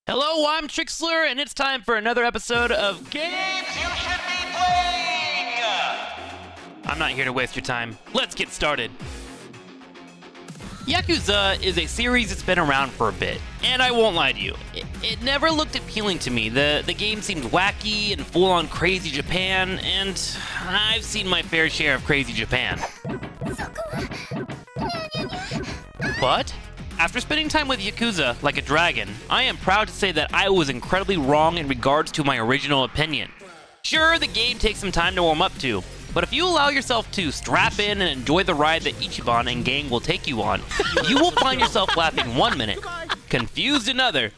Hello, I'm TrikSlyr, and it's time for another episode of Games you should be playing! I'm not here to waste your time. Let's get started. Yakuza is a series that's been around for a bit, and I won't lie to you, it never looked appealing to me. The game seemed wacky and full-on crazy Japan, and I've seen my fair share of crazy Japan. But after spending time with Yakuza like a dragon, I am proud to say that I was incredibly wrong in regards to my original opinion. Sure, the game takes some time to warm up to, but if you allow yourself to strap in and enjoy the ride that Ichiban and gang will take you on, you will find yourself laughing one minute, confused another,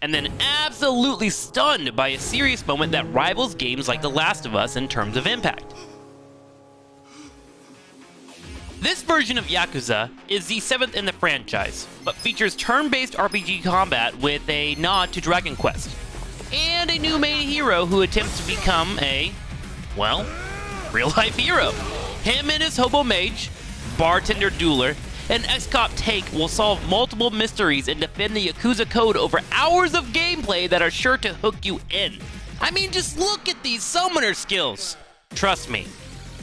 and then absolutely stunned by a serious moment that rivals games like The Last of Us in terms of impact. This version of Yakuza is the 7th in the franchise, but features turn-based RPG combat with a nod to Dragon Quest, and a new main hero who attempts to become a, well, real-life hero. Him and his hobo mage, bartender dueler, and ex-cop Take will solve multiple mysteries and defend the Yakuza code over hours of gameplay that are sure to hook you in. I mean, just look at these summoner skills. Trust me.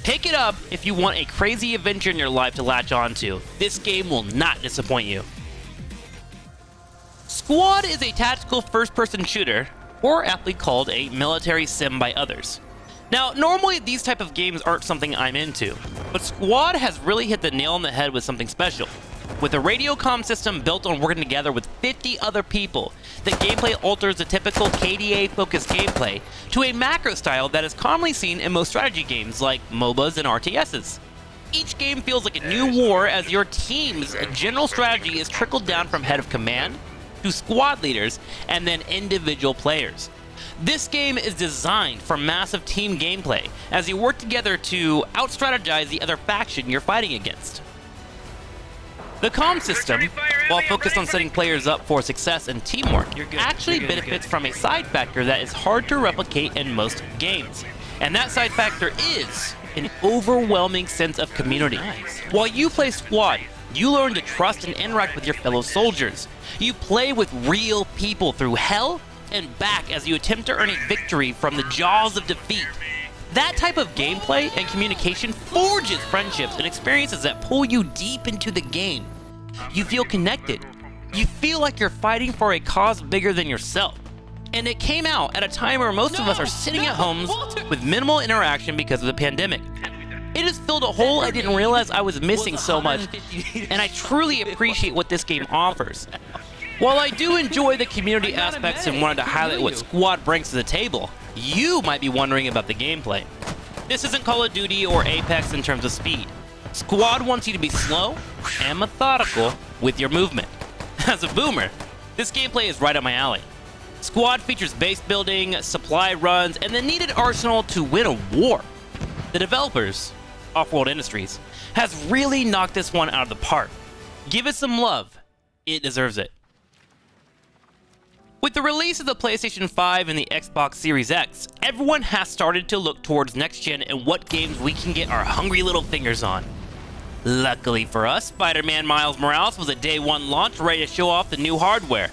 Pick it up if you want a crazy adventure in your life to latch onto. This game will not disappoint you. Squad is a tactical first-person shooter, or aptly called a military sim by others. Now, normally these type of games aren't something I'm into, but Squad has really hit the nail on the head with something special. With a radio comm system built on working together with 50 other people, the gameplay alters the typical KDA-focused gameplay to a macro style that is commonly seen in most strategy games like MOBAs and RTSs. Each game feels like a new war as your team's general strategy is trickled down from head of command to squad leaders and then individual players. This game is designed for massive team gameplay as you work together to out-strategize the other faction you're fighting against. The comm system, while focused on setting players up for success and teamwork, actually benefits from a side factor that is hard to replicate in most games. And that side factor is an overwhelming sense of community. While you play Squad, you learn to trust and interact with your fellow soldiers. You play with real people through hell and back as you attempt to earn a victory from the jaws of defeat. That type of gameplay and communication forges friendships and experiences that pull you deep into the game. You feel connected. You feel like you're fighting for a cause bigger than yourself. And it came out at a time where most of us are sitting at homes with minimal interaction because of the pandemic. It has filled a hole I didn't realize I was missing so much, and I truly appreciate what this game offers. While I do enjoy the community aspects and wanted to highlight what Squad brings to the table, you might be wondering about the gameplay. This isn't Call of Duty or Apex in terms of speed. Squad wants you to be slow and methodical with your movement. As a boomer, this gameplay is right up my alley. Squad features base building, supply runs, and the needed arsenal to win a war. The developers, Off-World Industries, has really knocked this one out of the park. Give it some love. It deserves it. With the release of the PlayStation 5 and the Xbox Series X, everyone has started to look towards next-gen and what games we can get our hungry little fingers on. Luckily for us, Spider-Man Miles Morales was a day one launch ready to show off the new hardware.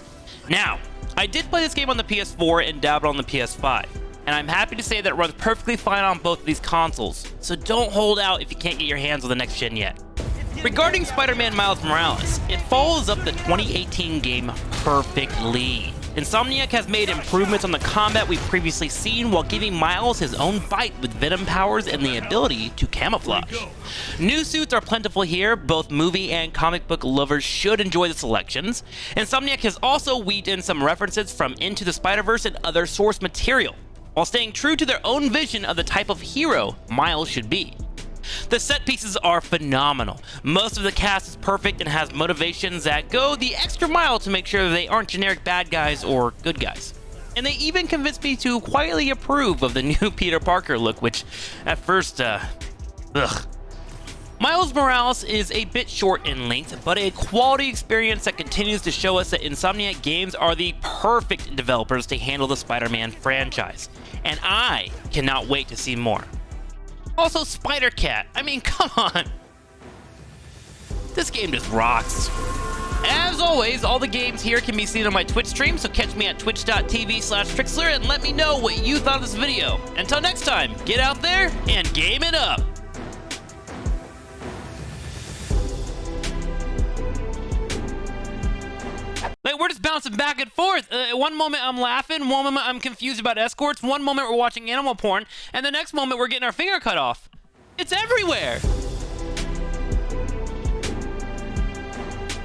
Now, I did play this game on the PS4 and dabbled on the PS5, and I'm happy to say that it runs perfectly fine on both of these consoles, so don't hold out if you can't get your hands on the next gen yet. Regarding Spider-Man Miles Morales, it follows up the 2018 game perfectly. Insomniac has made improvements on the combat we've previously seen while giving Miles his own fight with venom powers and the ability to camouflage. New suits are plentiful here, both movie and comic book lovers should enjoy the selections. Insomniac has also weaved in some references from Into the Spider-Verse and other source material, while staying true to their own vision of the type of hero Miles should be. The set pieces are phenomenal. Most of the cast is perfect and has motivations that go the extra mile to make sure they aren't generic bad guys or good guys. And they even convinced me to quietly approve of the new Peter Parker look, which at first, Miles Morales is a bit short in length, but a quality experience that continues to show us that Insomniac Games are the perfect developers to handle the Spider-Man franchise. And I cannot wait to see more. Also, Spider-Cat. I mean, come on. This game just rocks. As always, all the games here can be seen on my Twitch stream, so catch me at twitch.tv/TrikSlyr and let me know what you thought of this video. Until next time, get out there and game it up! Like, we're just bouncing back and forth. One moment I'm laughing, one moment I'm confused about escorts, one moment we're watching animal porn, and the next moment we're getting our finger cut off. It's everywhere!